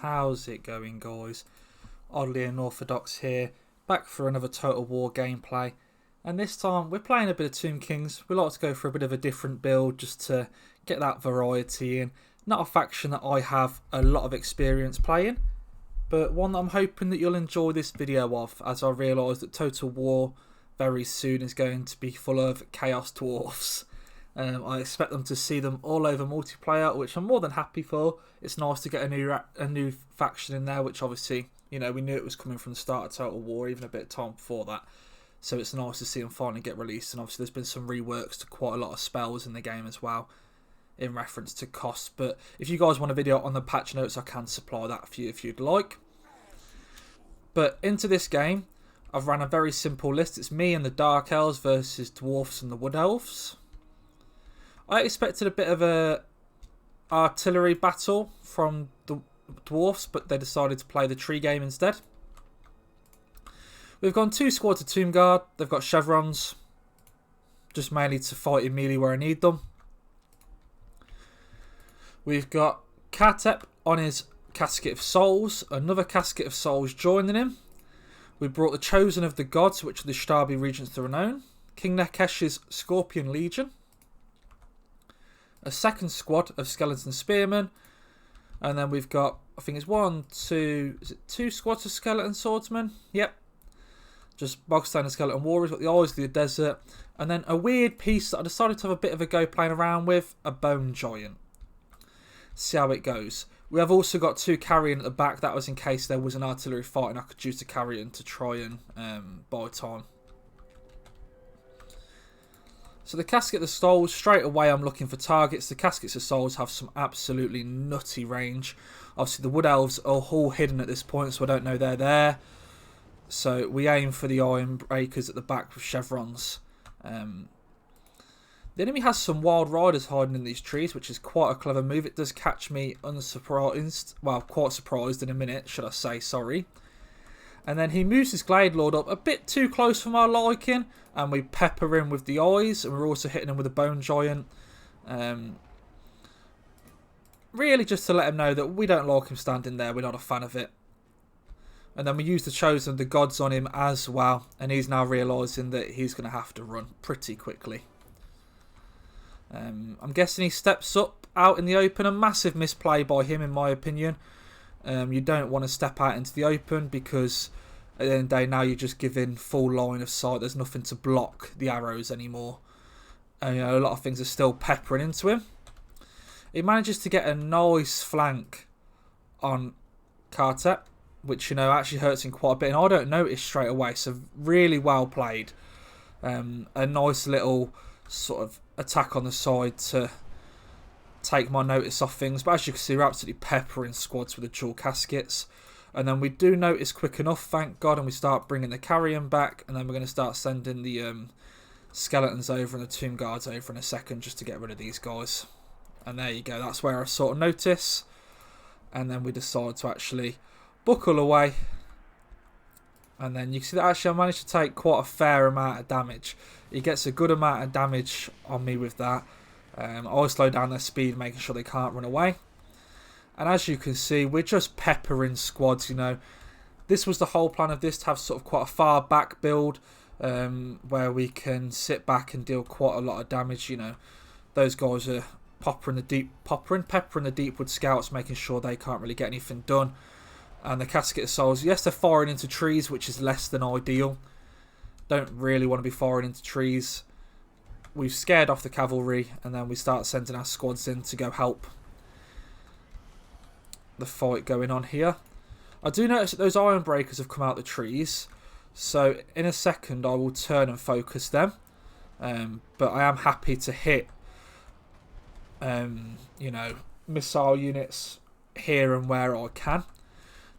How's it going, guys? Oddly Unorthodox here, back for another Total War gameplay, and this time we're playing a bit of Tomb Kings. We like to go for a bit of a different build just to get that variety in. Not a faction that I have a lot of experience playing, but one that I'm hoping that you'll enjoy this video of, as I realise that Total War very soon is going to be full of Chaos Dwarfs. I expect them to see them all over multiplayer, which I'm more than happy for. It's nice to get a new faction in there, which obviously, you know, we knew it was coming from the start of Total War, even a bit of time before that. So it's nice to see them finally get released, and obviously there's been some reworks to quite a lot of spells in the game as well, in reference to cost. But if you guys want a video on the patch notes, I can supply that for you if you'd like. But into this game, I've ran a very simple list. It's me and the Dark Elves versus Dwarfs and the Wood Elves. I expected a bit of a artillery battle from the Dwarfs, but they decided to play the tree game instead. We've gone 2 squads of Tomb Guard. They've got chevrons, just mainly to fight in melee where I need them. We've got Kartep on his Casket of Souls, another Casket of Souls joining him. We brought the Chosen of the Gods, which are the Shtabi Regents to Renown. King Nekesh's Scorpion Legion. A second squad of Skeleton Spearmen. And then we've got, I think it's two squads of Skeleton Swordsmen? Yep. Just bog standard Skeleton Warriors, got the Eyes of the Desert. And then a weird piece that I decided to have a bit of a go playing around with, a Bone Giant. See how it goes. We have also got 2 carrion at the back. That was in case there was an artillery fight and I could use the carrion to try and buy time. So the Casket of the Souls, straight away I'm looking for targets. The Caskets of Souls have some absolutely nutty range. Obviously the Wood Elves are all hidden at this point, so I don't know they're there. So we aim for the Iron Breakers at the back with chevrons. The enemy has some Wild Riders hiding in these trees, which is quite a clever move. It does catch me unsurprised. Well, quite surprised in a minute, should I say, sorry. And then he moves his Glade Lord up a bit too close for my liking. And we pepper him with the Eyes. And we're also hitting him with a Bone Giant. Really just to let him know that we don't like him standing there. We're not a fan of it. And then we use the Chosen of the Gods on him as well. And he's now realising that he's going to have to run pretty quickly. I'm guessing he steps up out in the open. A massive misplay by him in my opinion. You don't want to step out into the open because at the end of the day now you're just giving full line of sight. There's nothing to block the arrows anymore. And, you know, a lot of things are still peppering into him. He manages to get a nice flank on Kartep, which, you know, actually hurts him quite a bit. And I don't notice straight away. So really well played. A nice little sort of attack on the side to take my notice off things, but as you can see we're absolutely peppering squads with the dual caskets. And then we do notice quick enough, thank God, and we start bringing the carrion back, and then we're going to start sending the skeletons over and the Tomb Guards over in a second just to get rid of these guys. And there you go, that's where I sort of notice, and then we decide to actually buckle away. And then you can see that actually I managed to take quite a fair amount of damage. He gets a good amount of damage on me with that. I always slow down their speed, making sure they can't run away. And as you can see, we're just peppering squads, you know. This was the whole plan of this, to have sort of quite a far back build, where we can sit back and deal quite a lot of damage, you know. Those guys are peppering the Deepwood Scouts, making sure they can't really get anything done. And the Casket of Souls, yes, they're firing into trees, which is less than ideal. Don't really want to be firing into trees. We've scared off the cavalry, and then we start sending our squads in to go help the fight going on here. I do notice that those Iron Breakers have come out the trees, so in a second I will turn and focus them. But I am happy to hit, you know, missile units here and where I can.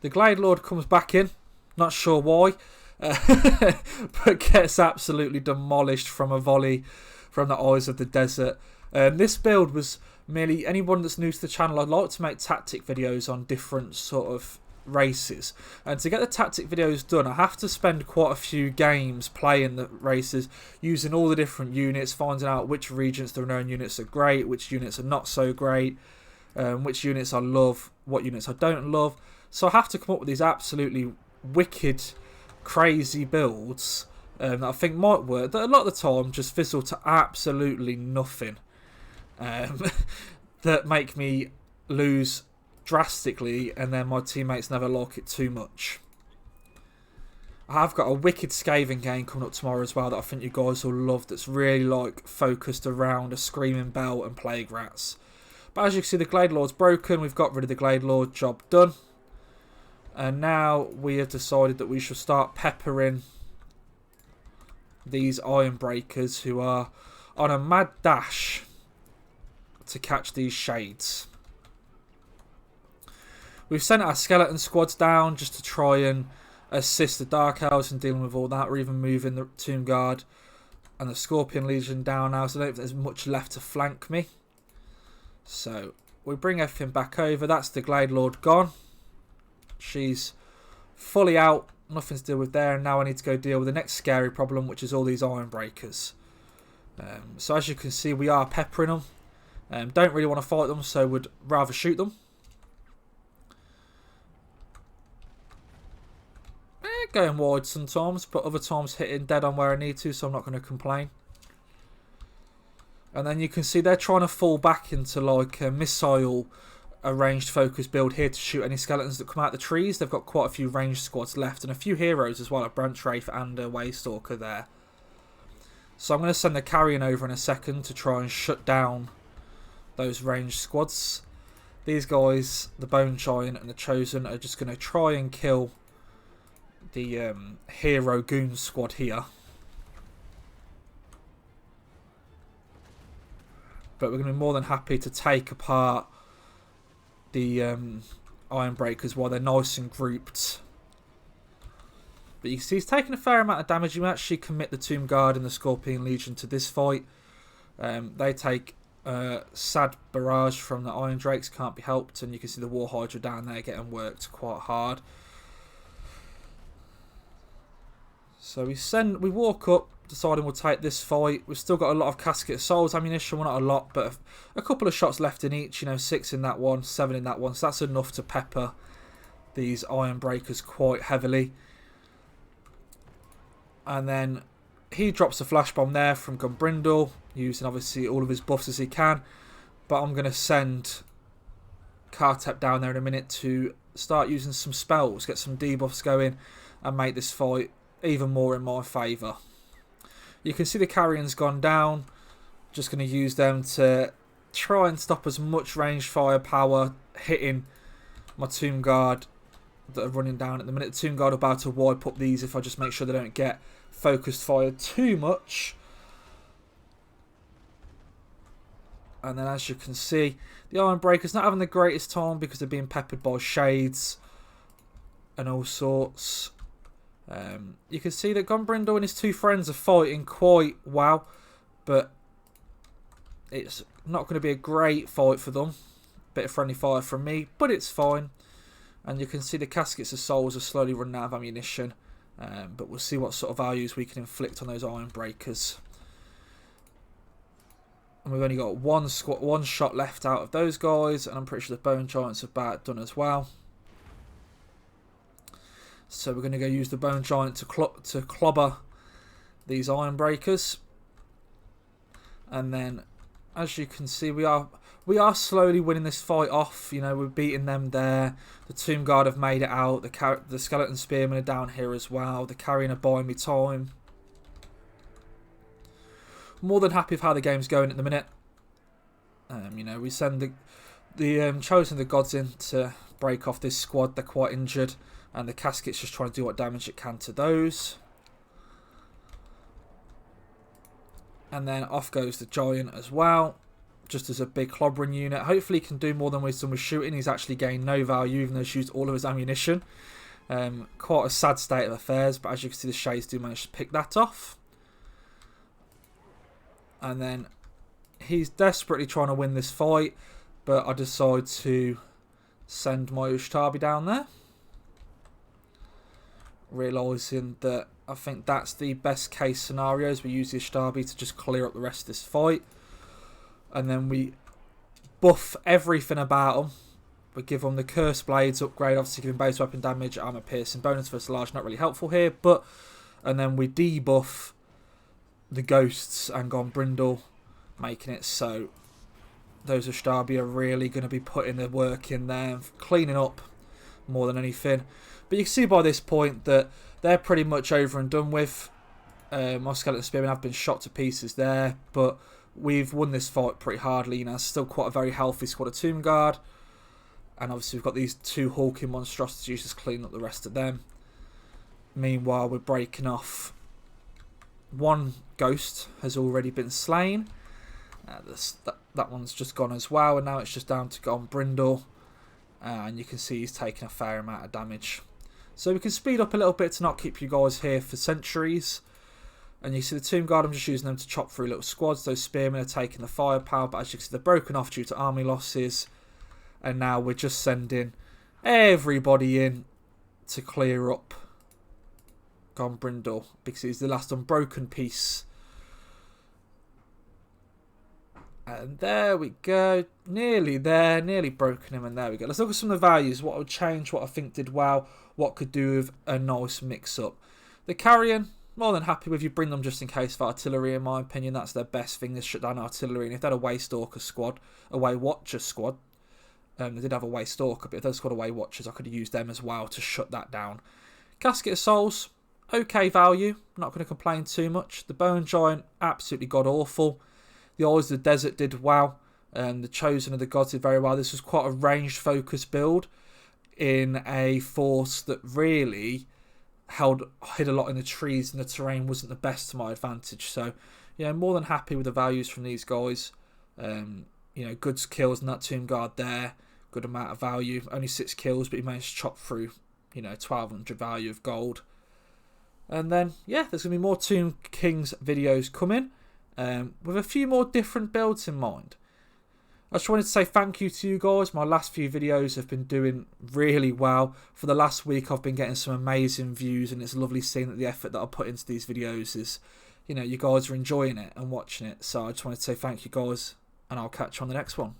The Glade Lord comes back in, not sure why, but gets absolutely demolished from a volley from the Eyes of the Desert. This build was merely, anyone that's new to the channel, I'd like to make tactic videos on different sort of races, and to get the tactic videos done I have to spend quite a few games playing the races, using all the different units, finding out which regents the renowned units are great, which units are not so great. which units I love, what units I don't love. So I have to come up with these absolutely wicked, crazy builds that I think might work, that a lot of the time just fizzle to absolutely nothing, that make me lose drastically, and then my teammates never like it too much. I have got a wicked Skaven game coming up tomorrow as well that I think you guys will love, that's really like focused around a Screaming Bell and Plague Rats. But as you can see, the Glade Lord's broken. We've got rid of the Glade Lord, job done. And now we have decided that we should start peppering these Iron Breakers, who are on a mad dash to catch these shades. We've sent our skeleton squads down just to try and assist the Dark Elves in dealing with all that. We're even moving the Tomb Guard and the Scorpion Legion down now, so I don't think there's much left to flank me. So we bring everything back over. That's the Glade Lord gone. She's fully out, nothing to deal with there, and now I need to go deal with the next scary problem, which is all these Iron Breakers. So as you can see, we are peppering them. Don't really want to fight them, so would rather shoot them. Going wide sometimes, but other times hitting dead on where I need to, so I'm not going to complain. And then you can see they're trying to fall back into like a missile ranged focus build here to shoot any skeletons that come out the trees. They've got quite a few ranged squads left and a few heroes as well, a Branch Wraith and a Waystalker there. So I'm going to send the Carrion over in a second to try and shut down those ranged squads. These guys, the Bone Giant and the Chosen, are just going to try and kill the hero goon squad here. But we're going to be more than happy to take apart the Iron Breakers while they're nice and grouped. But you can see he's taking a fair amount of damage. You actually commit the Tomb Guard and the Scorpion Legion to this fight. They take sad barrage from the Iron Drakes, can't be helped, and you can see the War Hydra down there getting worked quite hard. So we walk up, deciding we'll take this fight. We've still got a lot of Casket of Souls ammunition. Well, not a lot, but a couple of shots left in each. You know, 6 in that one, 7 in that one. So that's enough to pepper these Iron Breakers quite heavily. And then he drops a flash bomb there from Gumbrindle, using obviously all of his buffs as he can. But I'm going to send Kartep down there in a minute to start using some spells, get some debuffs going, and make this fight even more in my favour. You can see the Carrion's gone down. Just going to use them to try and stop as much ranged firepower hitting my Tomb Guard that are running down at the minute. The Tomb Guard are about to wipe up these if I just make sure they don't get focused fire too much. And then as you can see, the Iron Breaker's not having the greatest time because they're being peppered by shades and all sorts. You can see that Gumbrindle and his 2 friends are fighting quite well, but it's not going to be a great fight for them. Bit of friendly fire from me, but it's fine. And you can see the Caskets of Souls are slowly running out of ammunition, but we'll see what sort of values we can inflict on those Iron Breakers. And we've only got one shot left out of those guys, and I'm pretty sure the Bone Giants are about done as well. So we're going to go use the Bone Giant to clobber these Iron Breakers. And then, as you can see, we are slowly winning this fight off. You know, we're beating them there. The Tomb Guard have made it out. The Skeleton Spearmen are down here as well. The Carrion are buying me time. More than happy with how the game's going at the minute. You know, we send the Chosen the Gods in to break off this squad. They're quite injured. And the Casket's just trying to do what damage it can to those. And then off goes the Giant as well. Just as a big clobbering unit. Hopefully he can do more than we've done with shooting. He's actually gained no value even though he's used all of his ammunition. Quite a sad state of affairs. But as you can see, the Shades do manage to pick that off. And then he's desperately trying to win this fight. But I decide to send my Ushtabi down there. Realising that I think that's the best case scenario, as we use the Ushtabi to just clear up the rest of this fight. And then we buff everything about them. We give them the Curse Blades upgrade, obviously giving base weapon damage, armor piercing, bonus versus large, not really helpful here, but... And then we debuff the Ghosts and Gombrindle, making it so those Ashtabi are really going to be putting the work in there, cleaning up more than anything. But you can see by this point that they're pretty much over and done with. My Skeleton Spearmen have been shot to pieces there, but we've won this fight pretty hardly. You know, it's still quite a very healthy squad of Tomb Guard. And obviously we've got these 2 hulking monstrosities just cleaning up the rest of them. Meanwhile, we're breaking off. 1 ghost has already been slain. That one's just gone as well, and now it's just down to Gombrindle. And you can see he's taking a fair amount of damage. So we can speed up a little bit to not keep you guys here for centuries. And you see the Tomb Guard, I'm just using them to chop through little squads. Those Spearmen are taking the firepower, but as you can see, they're broken off due to army losses. And now we're just sending everybody in to clear up Gombrindle, because he's the last unbroken piece. And there we go. Nearly there. Nearly broken him, and there we go. Let's look at some of the values. What would change, what I think did well, what could do with a nice mix-up. The Carrion, more than happy with. You bring them just in case of artillery, in my opinion. That's their best thing, is shut down artillery. And if they had a Waystalker squad, a Waywatcher squad, they did have a Waystalker, but if they've got a Waywatchers, I could have used them as well to shut that down. Casket of Souls, okay value. Not going to complain too much. The Bone Giant, absolutely god-awful. The Eyes of the Desert did well. The Chosen of the Gods did very well. This was quite a ranged focus build in a force that really hid a lot in the trees, and the terrain wasn't the best to my advantage. So, yeah, more than happy with the values from these guys. You know, good kills in that Tomb Guard there. Good amount of value. Only 6 kills, but he managed to chop through, you know, 1,200 value of gold. And then, yeah, there's going to be more Tomb Kings videos coming. With a few more different builds in mind. I just wanted to say thank you to you guys. My last few videos have been doing really well. For the last week I've been getting some amazing views, and it's lovely seeing that the effort that I put into these videos is, you know, you guys are enjoying it and watching it. So I just wanted to say thank you guys, and I'll catch you on the next one.